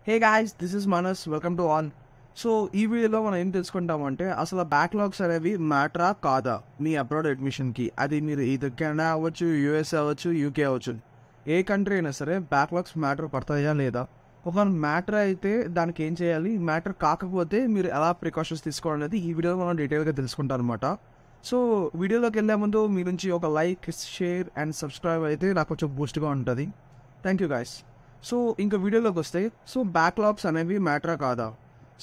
Hey guys, this is Manas. Welcome to all. So ఈ వీడియోలో మనం ఏం తెలుసుకుంటామంటే అసలు బ్యాక్లాగ్స్ అనేవి మ్యాటరా కాదా మీ అబ్రాడ్ అడ్మిషన్కి. అది మీరు ఇది కెనడా అవ్వచ్చు, యూఎస్ అవ్వచ్చు, యూకే అవ్వచ్చు, ఏ కంట్రీ అయినా సరే బ్యాక్లాగ్స్ మ్యాటర్ పడతాయా లేదా. ఒక మ్యాటర్ అయితే దానికి ఏం చేయాలి, మ్యాటర్ కాకపోతే మీరు ఎలా ప్రికాషన్స్ తీసుకోవాలి అనేది ఈ వీడియోలో మనం డీటెయిల్గా తెలుసుకుంటాం అనమాట. సో వీడియోలోకి వెళ్ళే ముందు మీ నుంచి ఒక లైక్, షేర్ అండ్ సబ్స్క్రైబ్ అయితే నాకు కొంచెం బూస్ట్గా ఉంటుంది. Thank you guys. సో ఇంకా వీడియోలోకి వస్తే, సో బ్యాక్లాగ్స్ అనేవి మ్యాటరా కాదా.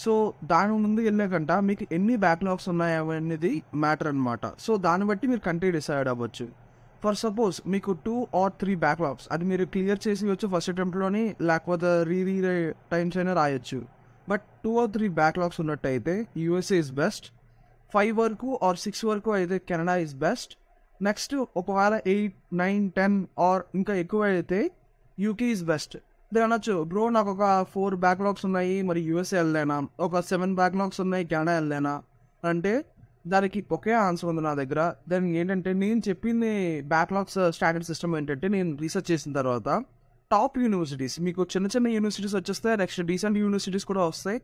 సో దాని ముందు వెళ్ళాకంట మీకు ఎన్ని బ్యాక్లాగ్స్ ఉన్నాయి అనేది మ్యాటర్ అనమాట. సో దాన్ని బట్టి మీరు కంట్రీ డిసైడ్ అవ్వచ్చు. ఫర్ సపోజ్ మీకు 2 or 3 బ్యాక్లాగ్స్, అది మీరు క్లియర్ చేసి వచ్చు ఫస్ట్ అటెంప్ట్లోని, లేకపోతే రీ టైమ్స్ అయినా రాయొచ్చు. బట్ 2 or 3 బ్యాక్లాగ్స్ ఉన్నట్టయితే యూఎస్ఏ ఇస్ బెస్ట్. 5 వరకు ఆర్ 6 వరకు అయితే కెనడా ఇస్ బెస్ట్. నెక్స్ట్ ఒకవేళ 8, 9, 10 ఆర్ ఇంకా ఎక్కువ అయితే యూకే ఈజ్ బెస్ట్. నేను అనొచ్చు, బ్రో నాకు ఒక 4 బ్యాక్లాగ్స్ ఉన్నాయి, మరి యూఎస్ఏ వెళ్ళలేనా, ఒక 7 బ్యాక్లాగ్స్ ఉన్నాయి కెనడా వెళ్ళలేనా అంటే దానికి ఒకే ఆన్సర్ ఉంది నా దగ్గర. దానికి ఏంటంటే నేను చెప్పింది బ్యాక్లాగ్స్ స్టాండర్డ్ సిస్టమ్ ఏంటంటే, నేను రీసెర్చ్ చేసిన తర్వాత టాప్ యూనివర్సిటీస్, మీకు చిన్న చిన్న యూనివర్సిటీస్ వచ్చేస్తాయి, నెక్స్ట్ డీసెంట్ యూనివర్సిటీస్ కూడా వస్తాయి.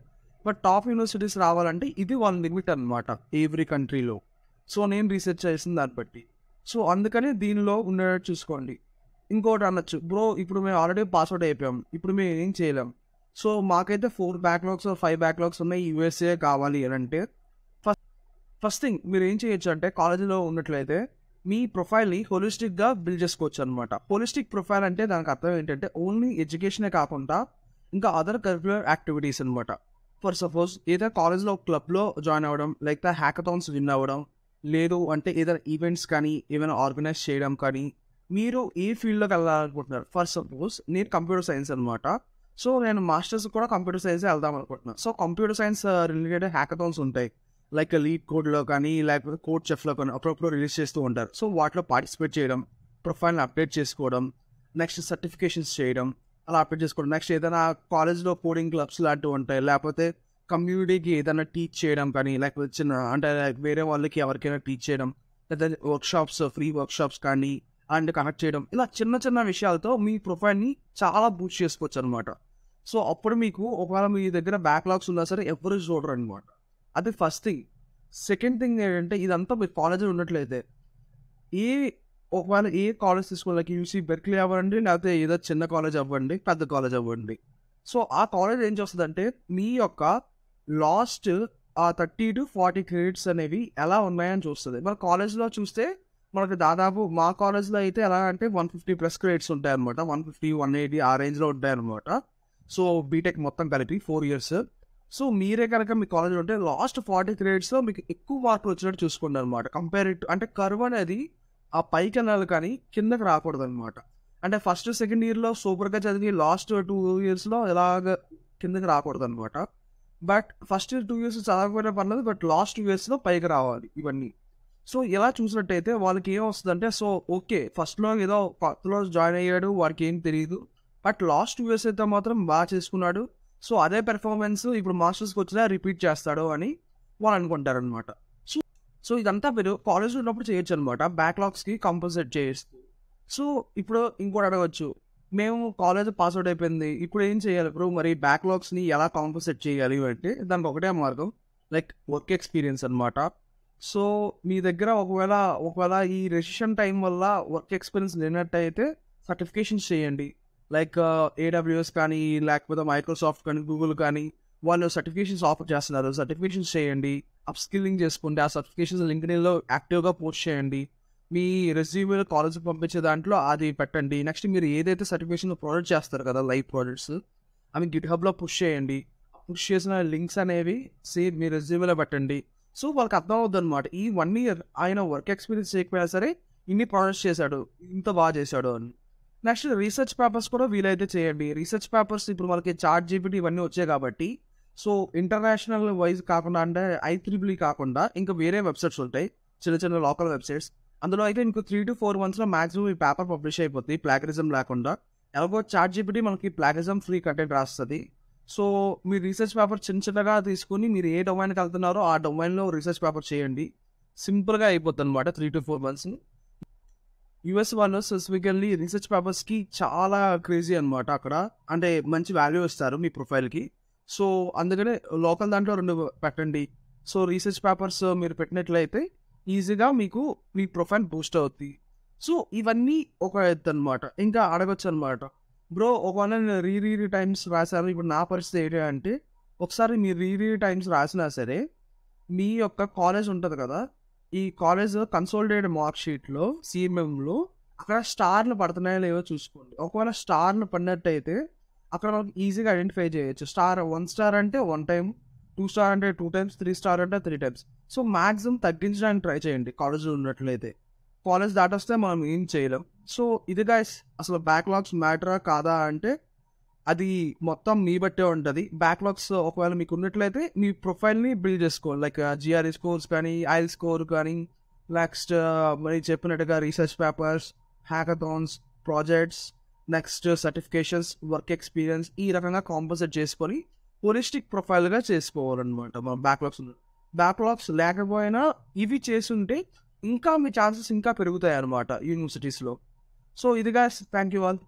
బట్ టాప్ యూనివర్సిటీస్ రావాలంటే ఇది వన్ లిమిట్ అనమాట ఎవ్రీ కంట్రీలో. సో నేను రీసెర్చ్ చేసిన దాన్ని బట్టి, సో అందుకని దీనిలో ఉండేటట్టు చూసుకోండి. ఇంకోటి అనొచ్చు, బ్రో ఇప్పుడు మేము ఆల్రెడీ పాస్అవుట్ అయిపోయాం, ఇప్పుడు మేము ఏం చేయలేం, సో మాకైతే 4 బ్యాక్లాగ్స్ 5 బ్యాక్లాగ్స్ ఉన్నాయి, యూఎస్ఏ కావాలి అని అంటే ఫస్ట్ థింగ్ మీరు ఏం చేయొచ్చు అంటే, కాలేజీలో ఉన్నట్లయితే మీ ప్రొఫైల్ని హోలిస్టిక్గా బిల్డ్ చేసుకోవచ్చు అనమాట. హోలిస్టిక్ ప్రొఫైల్ అంటే దానికి అర్థం ఏంటంటే ఓన్లీ ఎడ్యుకేషనే కాకుండా ఇంకా అదర్ కరిక్యులర్ యాక్టివిటీస్ అనమాట. ఫర్ సపోజ్ ఏదైనా కాలేజ్లో క్లబ్లో జాయిన్ అవ్వడం, లేకపోతే హ్యాకథాన్స్ విన్ అవ్వడం, లేదు అంటే ఏదైనా ఈవెంట్స్ కానీ ఏమైనా ఆర్గనైజ్ చేయడం కానీ, మీరు ఏ ఫీల్డ్లోకి వెళ్ళాలనుకుంటున్నారు. ఫర్ సపోజ్ నేను కంప్యూటర్ సైన్స్ అనమాట. సో నేను మాస్టర్స్ కూడా కంప్యూటర్ సైన్స్ వెళ్దాం అనుకుంటున్నాను. So computer science related hackathons ఉంటాయి, లైక్ లీడ్ కోడ్లో కానీ లేకపోతే కోడ్ చెఫ్లో కానీ అప్పుడప్పుడు రిలీజ్ చేస్తూ ఉంటారు. సో వాటిలో పార్టిసిపేట్ చేయడం, ప్రొఫైల్ని అప్డేట్ చేసుకోవడం, నెక్స్ట్ సర్టిఫికేషన్స్ చేయడం, అలా అప్డేట్ చేసుకోవడం. నెక్స్ట్ ఏదైనా కాలేజ్లో కోడింగ్ క్లబ్స్ లాంటివి ఉంటాయి, లేకపోతే కమ్యూనిటీకి ఏదైనా టీచ్ చేయడం కానీ, లేకపోతే చిన్న అంటే వేరే వాళ్ళకి ఎవరికైనా టీచ్ చేయడం, లేదా వర్క్షాప్స్, ఫ్రీ వర్క్షాప్స్ కానీ అండ్ కనెక్ట్ చేయడం, ఇలా చిన్న చిన్న విషయాలతో మీ ప్రొఫైల్ని చాలా బూస్ట్ చేసుకోవచ్చు అనమాట. సో అప్పుడు మీకు ఒకవేళ మీ దగ్గర బ్యాక్లాగ్స్ ఉన్నా సరే ఎవరు చూడరు అనమాట. అది ఫస్ట్ థింగ్. సెకండ్ థింగ్ ఏంటంటే, ఇదంతా మీరు కాలేజీలో ఉన్నట్లయితే ఏ ఒకవేళ ఏ కాలేజ్ తీసుకోవాలి, లైక్ యూసీ బెర్క్లీ అవ్వండి, లేకపోతే ఏదో చిన్న కాలేజ్ అవ్వండి, పెద్ద కాలేజ్ అవ్వండి. సో ఆ కాలేజ్ ఏం చేస్తుందంటే మీ యొక్క లాస్ట్ ఆ 30 to 40 క్రెడిట్స్ అనేవి ఎలా ఉన్నాయని చూస్తుంది. మన కాలేజ్లో చూస్తే మనకు దాదాపు మా కాలేజ్లో అయితే ఎలా అంటే 150+ క్రెడిట్స్ ఉంటాయన్నమాట. 150, 180 ఆ రేంజ్లో ఉంటాయన్నమాట. సో బీటెక్ మొత్తం కలిపి 4 years. సో మీరే కనుక మీ కాలేజ్లో ఉంటే లాస్ట్ 40 క్రెడిట్స్లో మీకు ఎక్కువ మార్కులు వచ్చినట్టు చూసుకోండి అనమాట. కంపేర్ టు అంటే కర్వ్ అనేది ఆ పైకి వెళ్ళాలి కానీ కిందకి రాకూడదు అనమాట. అంటే ఫస్ట్ సెకండ్ ఇయర్లో సూపర్గా చదివి లాస్ట్ 2 yearsలో ఎలాగ కిందకి రాకూడదు అనమాట. బట్ ఫస్ట్ 2 years చదవకపోయినా పర్లేదు, బట్ లాస్ట్ 2 yearsలో పైకి రావాలి ఇవన్నీ. సో ఇలా చూసినట్టయితే వాళ్ళకి ఏం వస్తుందంటే, సో ఓకే ఫస్ట్లో ఏదో కొత్తలో జాయిన్ అయ్యాడు, వాడికి ఏం తెలియదు, బట్ లాస్ట్ 2 years అయితే మాత్రం బాగా చేసుకున్నాడు, సో అదే పెర్ఫార్మెన్స్ ఇప్పుడు మాస్టర్స్కి వచ్చినా రిపీట్ చేస్తాడు అని వాళ్ళు అనుకుంటారనమాట. సో సో ఇదంతా మీరు కాలేజ్లో ఉన్నప్పుడు చేయొచ్చు అనమాట, బ్యాక్లాగ్స్కి కంపల్సరీ చేస్తూ. సో ఇప్పుడు ఇంకోటి అడగవచ్చు, మేము కాలేజ్ పాస్అవుట్ అయిపోయింది, ఇప్పుడు ఏం చేయాలి ఇప్పుడు, మరి బ్యాక్లాగ్స్ని ఎలా కాంపన్సేట్ చేయాలి అంటే దానికి ఒకటే మార్గం, లైక్ వర్క్ ఎక్స్పీరియన్స్ అనమాట. సో మీ దగ్గర ఒకవేళ ఈ రెసిషన్ టైం వల్ల వర్క్ ఎక్స్పీరియన్స్ లేనట్టయితే సర్టిఫికేషన్స్ చేయండి. లైక్ AWS కానీ, లేకపోతే మైక్రోసాఫ్ట్ కానీ, గూగుల్ కానీ వాళ్ళు సర్టిఫికేషన్స్ ఆఫర్ చేస్తున్నారు. సర్టిఫికేషన్స్ చేయండి, అప్ స్కిల్లింగ్ చేసుకోండి, ఆ సర్టిఫికేషన్స్ లింక్డ్ఇన్లో యాక్టివ్గా పోస్ట్ చేయండి, మీ రెజ్యూమేలో కాలేజ్కి పంపించే దాంట్లో అది పెట్టండి. నెక్స్ట్ మీరు ఏదైతే సర్టిఫికేషన్ ప్రొవైడ్ చేస్తారు కదా లైవ్ ప్రాజెక్ట్స్, అవి గిట్హబ్లో పుష్ చేయండి. పుష్ చేసిన లింక్స్ అనేవి సేమ్ మీ రెజ్యూమేలో పెట్టండి. సో వాళ్ళకి అర్థం అవుతుంది అనమాట, ఈ 1 year ఆయన వర్క్ ఎక్స్పీరియన్స్ చేయకపోయినా సరే ఇన్ని ప్రాజెక్ట్స్ చేశాడు, ఇంత బాగా చేశాడు అని. నెక్స్ట్ రీసెర్చ్ పేపర్స్ కూడా వీలైతే చేయండి. రీసెర్చ్ పేపర్స్ ఇప్పుడు మనకి ChatGPT ఇవన్నీ వచ్చాయి కాబట్టి, సో ఇంటర్నేషనల్ వైజ్ కాకుండా అంటే IEEE కాకుండా ఇంకా వేరే వెబ్సైట్స్ ఉంటాయి, చిన్న చిన్న లోకల్ వెబ్సైట్స్. అందులో అయితే ఇంకో 3 to 4 monthsలో మ్యాక్సిమం ఈ పేపర్ పబ్లిష్ అయిపోతుంది ప్లాగరిజం లేకుండా. ఎలాగో ChatGPT మనకి ప్లాగరిజం ఫ్రీ కంటెంట్ రాస్తుంది. సో మీ రీసెర్చ్ పేపర్ చిన్న చిన్నగా తీసుకుని మీరు ఏ డొమైన్కి వెళ్తున్నారో ఆ డొమైన్లో రీసెర్చ్ పేపర్ చేయండి. సింపుల్గా అయిపోతుంది అనమాట 3 to 4 months. యుఎస్ వాళ్ళు స్పెసిఫికల్లీ రీసెర్చ్ పేపర్స్కి చాలా క్రేజీ అనమాట అక్కడ. అంటే మంచి వాల్యూ ఇస్తారు మీ ప్రొఫైల్కి. సో అందుకనే లోకల్ దాంట్లో 2 పెట్టండి. సో రీసెర్చ్ పేపర్స్ మీరు పెట్టినట్లయితే ఈజీగా మీకు మీ ప్రొఫైల్ బూస్ట్ అవుతుంది. సో ఇవన్నీ ఒక ఎత్తు అనమాట. ఇంకా అడగొచ్చు అనమాట, బ్రో ఒకవేళ నేను రీ టైమ్స్ రాశాను, ఇప్పుడు నా పరిస్థితి ఏంటి అంటే, ఒకసారి మీరు రీ టైమ్స్ రాసినా సరే మీ యొక్క కాలేజ్ ఉంటుంది కదా, ఈ కాలేజ్ కన్సోలిడేటెడ్ మార్క్ షీట్లో సిఎంఎంలో అక్కడ స్టార్లు పడుతున్నాయో లేవో చూసుకోండి. ఒకవేళ స్టార్లు పడినట్టయితే అక్కడ మనకు ఈజీగా ఐడెంటిఫై చేయొచ్చు. 1 స్టార్ అంటే 1 టైం, 2 స్టార్ అంటే 2 టైమ్స్, 3 స్టార్ అంటే 3 టైమ్స్. సో మ్యాక్సిమం తగ్గించడానికి ట్రై చేయండి కాలేజ్లో ఉన్నట్లయితే. కాలేజ్ దాటొస్తే మనం ఏం చేయలేం. సో ఇది గైస్, అసలు బ్యాక్లాగ్స్ మ్యాటరా కాదా అంటే అది మొత్తం మీ బట్టే ఉంటుంది. బ్యాక్లాగ్స్ ఒకవేళ మీకు ఉన్నట్లయితే మీ ప్రొఫైల్ని బిల్డ్ చేసుకోవాలి. లైక్ జిఆర్ఈ స్కోర్స్ కానీ, ఐఎల్ స్కోర్ కానీ, నెక్స్ట్ మరి చెప్పినట్టుగా research papers, hackathons, projects, next certifications, work experience, ఈ రకంగా కాంపోజిట్ చేసుకొని హోలిస్టిక్ ప్రొఫైల్గా చేసుకోవాలన్నమాట. మన బ్యాక్లాగ్స్ లేకపోయినా ఇవి చేస్తుంటే ఇంకా మీ ఛాన్సెస్ ఇంకా పెరుగుతాయి అన్నమాట యూనివర్సిటీస్లో. సో ఇది గైస్, థ్యాంక్ యూ ఆల్.